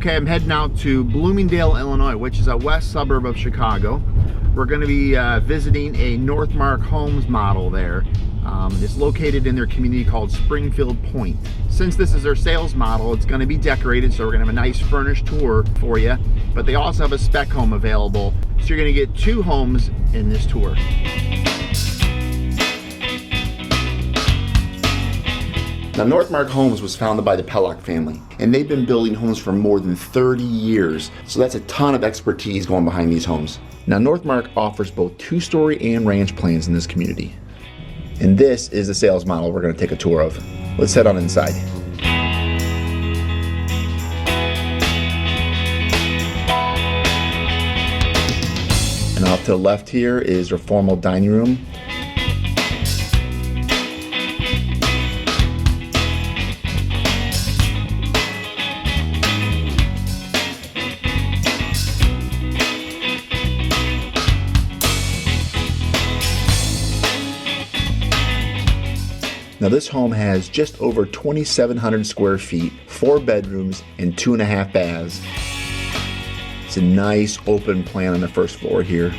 Okay, I'm heading out to Bloomingdale, Illinois, which is a west suburb of Chicago. We're going to be visiting a Northmark Homes model there. It's located in their community called Springfield Pointe. Since this is their sales model, it's going to be decorated, so we're going to have a nice furnished tour for you. But they also have a spec home available, so you're going to get 2 homes in this tour. Now, Northmark Homes was founded by the Pellock family, and they've been building homes for more than 30 years, so that's a ton of expertise going behind these homes. Now, Northmark offers both 2-story and ranch plans in this community. And this is the sales model we're going to take a tour of. Let's head on inside. And off to the left here is their formal dining room. Now this home has just over 2,700 square feet, 4 bedrooms, and 2.5 baths. It's a nice open plan on the first floor here.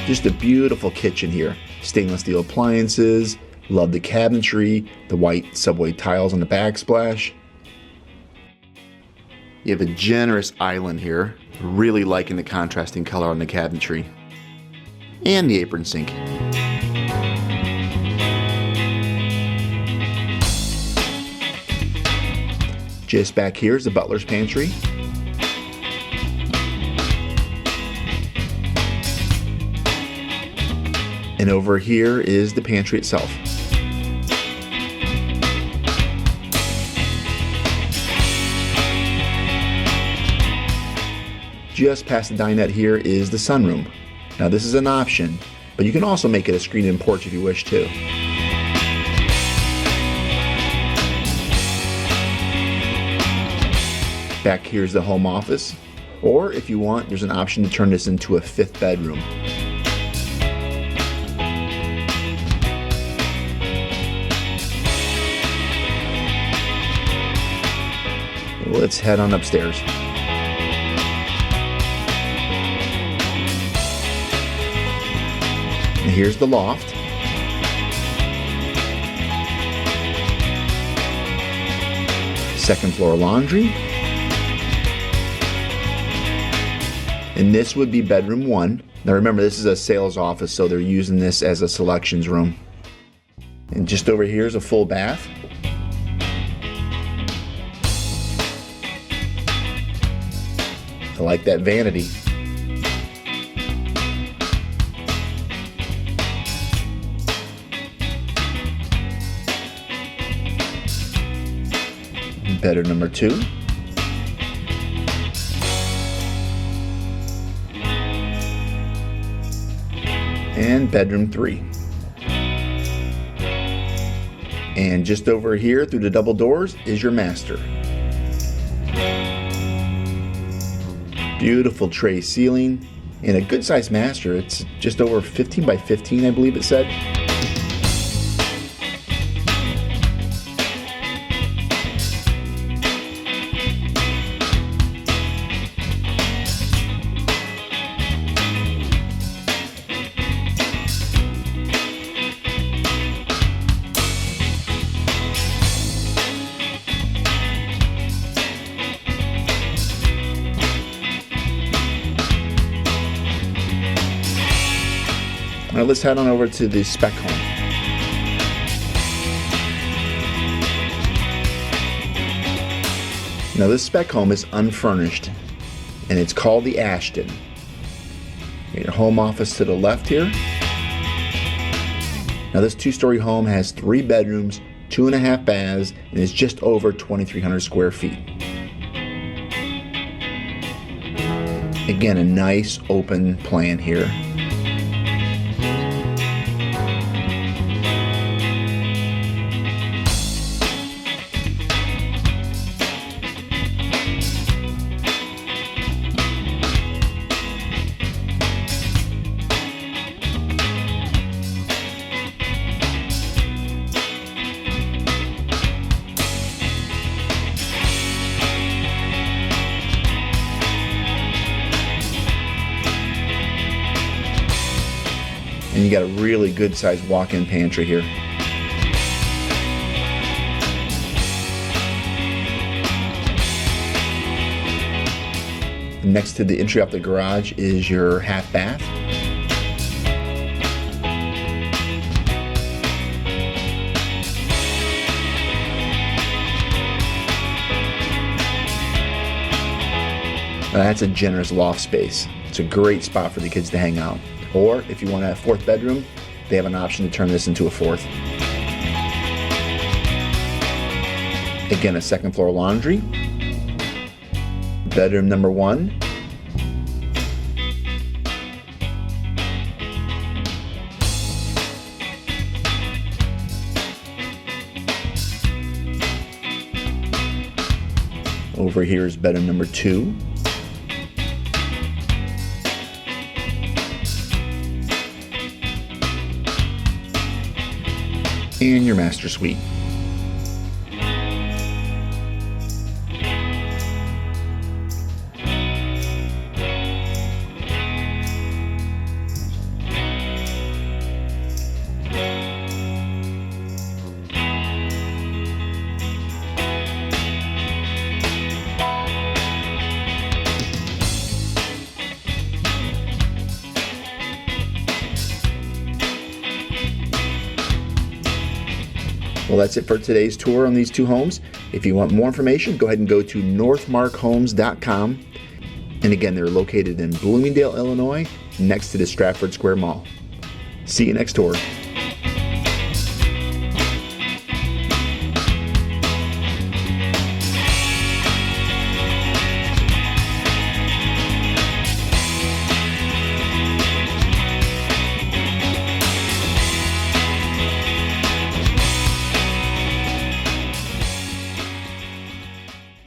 Just a beautiful kitchen here. Stainless steel appliances, love the cabinetry, the white subway tiles on the backsplash. You have a generous island here. Really liking the contrasting color on the cabinetry. And the apron sink. Just back here is the butler's pantry. And over here is the pantry itself. Just past the dinette here is the sunroom. Now this is an option, but you can also make it a screened-in porch if you wish to. Back here's the home office, or if you want, there's an option to turn this into a 5th bedroom. Let's head on upstairs. And here's the loft. Second floor laundry. And this would be bedroom 1. Now remember, this is a sales office, so they're using this as a selections room. And just over here is a full bath. I like that vanity. Bedroom number 2. And bedroom 3. And just over here through the double doors is your master. Beautiful tray ceiling and a good sized master. It's just over 15 by 15, I believe it said. Now let's head on over to the spec home. Now this spec home is unfurnished and it's called the Ashton. Your home office to the left here. Now this 2-story home has 3 bedrooms, 2.5 baths, and is just over 2,300 square feet. Again, a nice open plan here. you got a really good sized walk-in pantry here. Next to the entry off the garage is your half bath. That's a generous loft space. It's a great spot for the kids to hang out. Or if you want a fourth bedroom, they have an option to turn this into a fourth. Again, a second floor laundry. Bedroom number 1. Over here is bedroom number 2. And your master suite. Well, that's it for today's tour on these 2 homes. If you want more information, go ahead and go to northmarkhomes.com. And again, they're located in Bloomingdale, Illinois, next to the Stratford Square Mall. See you next tour.